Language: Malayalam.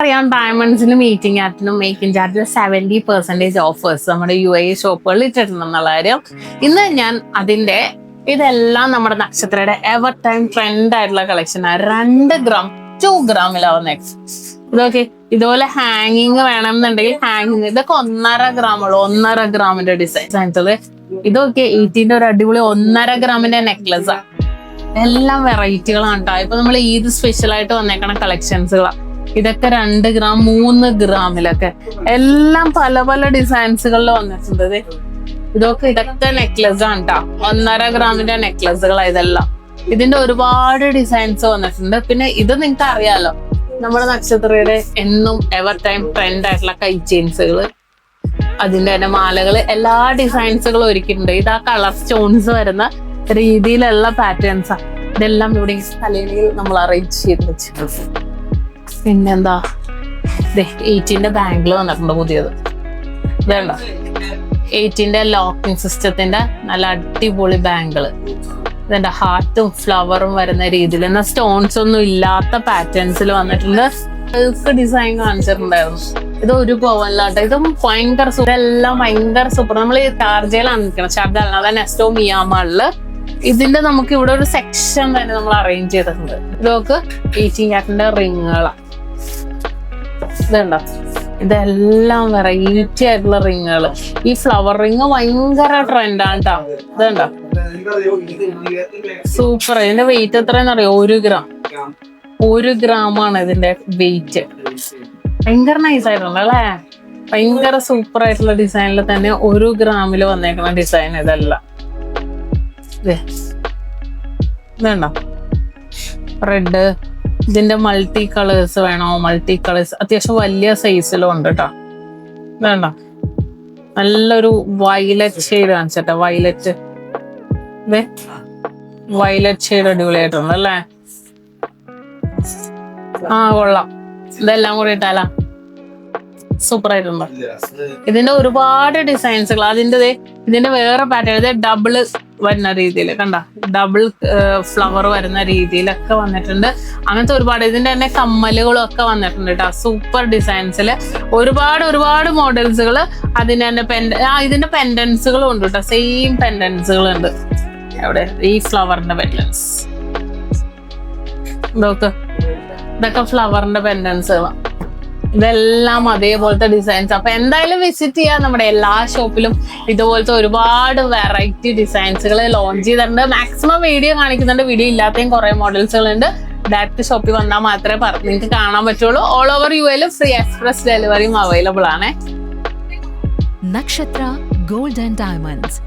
നമുക്കറിയാം ഡയമണ്ട്സിനും മീറ്റിംഗ് ആർട്ടിനും മേക്കിംഗ് ചാർജിൽ 70% ഓഫേഴ്സ് നമ്മുടെ UAE ഷോപ്പുകളിൽ ഇട്ടിട്ടുണ്ടെന്നുള്ള കാര്യം. ഇന്ന് ഞാൻ അതിന്റെ ഇതെല്ലാം നമ്മുടെ നക്ഷത്രയുടെ എവർ ടൈം ട്രെൻഡ് ആയിട്ടുള്ള കളക്ഷനാണ്. 2 gram 2 ഗ്രാമിലാവുന്ന ഇതൊക്കെ ഇതുപോലെ ഹാങ്ങിങ് വേണമെന്നുണ്ടെങ്കിൽ ഹാങ്ങിങ് ഇതൊക്കെ 1.5 gram 1.5 ഗ്രാമിന്റെ ഡിസൈൻസ്. ഇതൊക്കെ 18 ഒരു അടിപൊളി 1.5 ഗ്രാമിന്റെ നെക്ലസ് ആണ്. എല്ലാം വെറൈറ്റികളാണ് കേട്ടോ. ഇപ്പൊ നമ്മൾ ഈദ് സ്പെഷ്യൽ ആയിട്ട് വന്നേക്കണ കളക്ഷൻസുകളാണ്. ഇതൊക്കെ 2 gram 3 ഗ്രാമിലൊക്കെ എല്ലാം പല പല ഡിസൈൻസുകളിൽ വന്നിട്ടുണ്ട്. ഇതൊക്കെ നെക്ലസ് ആണ് കേട്ടോ. 1.5 ഗ്രാമിന്റെ നെക്ലസുകളാണ് ഇതെല്ലാം. ഇതിന്റെ ഒരുപാട് ഡിസൈൻസ് വന്നിട്ടുണ്ട്. പിന്നെ ഇത് നിങ്ങൾക്ക് അറിയാലോ, നമ്മുടെ നക്ഷത്രയുടെ എന്നും എവർ ടൈം ട്രെൻഡ് ആയിട്ടുള്ള കൈ ചെയിൻസുകള്, അതിന്റെ തന്നെ മാലകള്, എല്ലാ ഡിസൈൻസുകളും ഒരുക്കിയിട്ടുണ്ട്. ഇത് ആ കളർ സ്റ്റോൺസ് വരുന്ന രീതിയിലുള്ള പാറ്റേൺസാ. ഇതെല്ലാം ഇവിടെ തലയിൽ നമ്മൾ അറേഞ്ച് ചെയ്ത് വെച്ചിട്ടുണ്ട്. പിന്നെന്താ 8ന്റെ ബാംഗിൾ വന്നിട്ടുണ്ട് പുതിയത്. ഇതേണ്ട 8ന്റെ ലോക്കിംഗ് സിസ്റ്റത്തിന്റെ നല്ല അടിപൊളി ബാംഗിള്. ഇതിന്റെ ഹാർട്ടും ഫ്ലവറും വരുന്ന രീതിയിൽ എന്നാൽ സ്റ്റോൺസ് ഒന്നും ഇല്ലാത്ത പാറ്റേൺസിൽ വന്നിട്ടുണ്ട്. ഡിസൈൻ കാണിച്ചിട്ടുണ്ടായിരുന്നു. ഇത് ഒരു പോവല്ലാട്ടോ. ഇതും ഭയങ്കര സൂപ്പർ. എല്ലാം ഭയങ്കര സൂപ്പർ. നമ്മൾ ഈ ഷാർജയിലാണ് നിൽക്കണം. ഷാർജ അല്ലാതെ നെസ്റ്റോ മിയാമാളില് ഇതിന്റെ നമുക്ക് ഇവിടെ ഒരു സെക്ഷൻ തന്നെ നമ്മൾ അറേഞ്ച് ചെയ്തിട്ടുണ്ട്. ഇതൊക്കെ 18 കാരറ്റിന്റെ റിങ്ങുകളാണ്. ഇതുണ്ടോ, ഇതെല്ലാം വെറൈറ്റി ആയിട്ടുള്ള റിങ്ങുകള്. ഈ ഫ്ലവർ റിങ് ഭയങ്കര ട്രെൻഡാണ് കേട്ടോ. ഇതുണ്ടോ സൂപ്പർ. ഇതിന്റെ വെയിറ്റ് എത്രയെന്ന് അറിയോ? 1 ഗ്രാമാണ് ഇതിന്റെ വെയിറ്റ്. ഭയങ്കര നൈസ് ആയിട്ടുണ്ട് അല്ലേ? ഭയങ്കര സൂപ്പർ ആയിട്ടുള്ള ഡിസൈനിൽ തന്നെ 1 ഗ്രാമിൽ വന്നേക്കുന്ന ഡിസൈൻ ഇതെല്ലാം. ഇതുണ്ടോ റെഡ്. ഇതിന്റെ മൾട്ടി കളേഴ്സ് വേണോ? മൾട്ടി കളേഴ്സ് അത്യാവശ്യം വലിയ സൈസിലും ഉണ്ട് കേട്ടോ. വേണ്ട നല്ലൊരു വയലറ്റ് ഷെയ്ഡ് കാണിച്ചട്ടെ. വയലറ്റ് ഷെയ്ഡ് അടിപൊളിയായിട്ടുണ്ട് അല്ലേ? കൊള്ളാം. ഇതെല്ലാം കൂടി ഇട്ടാലാ സൂപ്പർ ആയിട്ടുണ്ട്. ഇതിന്റെ ഒരുപാട് ഡിസൈൻസുകൾ. ഇതിന്റെ വേറെ പാറ്റേൺ ഡബിള് വരുന്ന രീതിയിൽ കണ്ട, ഡബിൾ ഫ്ലവർ വരുന്ന രീതിയിലൊക്കെ വന്നിട്ടുണ്ട്. അങ്ങനത്തെ ഒരുപാട്. ഇതിന്റെ തന്നെ കമ്മലുകളും ഒക്കെ വന്നിട്ടുണ്ട് കേട്ടോ. സൂപ്പർ ഡിസൈൻസിൽ ഒരുപാട് മോഡൽസുകൾ. അതിന്റെ തന്നെ ഇതിന്റെ പെൻഡൻസുകളും ഉണ്ട് കേട്ടോ. സെയിം പെൻഡൻസുകൾ ഉണ്ട്. എവിടെ ഈ ഫ്ലവറിന്റെ പെൻഡൻസ്? ഇതൊക്കെ ഫ്ലവറിന്റെ പെൻഡൻസുകളാണ്. ഇതെല്ലാം അതേപോലത്തെ ഡിസൈൻസ്. അപ്പൊ എന്തായാലും വിസിറ്റ് ചെയ്യാം. നമ്മുടെ എല്ലാ ഷോപ്പിലും ഇതുപോലത്തെ ഒരുപാട് വെറൈറ്റി ഡിസൈൻസുകൾ ലോഞ്ച് ചെയ്തിട്ടുണ്ട്. മാക്സിമം വീഡിയോ കാണിക്കുന്നുണ്ട്. വീഡിയോ ഇല്ലാത്തയും കുറെ മോഡൽസുകൾ ഉണ്ട്. ഡയറക്റ്റ് ഷോപ്പിൽ വന്നാൽ മാത്രമേ നിങ്ങൾക്ക് കാണാൻ പറ്റുള്ളൂ. All over UAE free express ഡെലിവറിയും അവൈലബിൾ ആണ്. നക്ഷത്ര ഗോൾഡ് ആൻഡ് ഡയമണ്ട്സ്,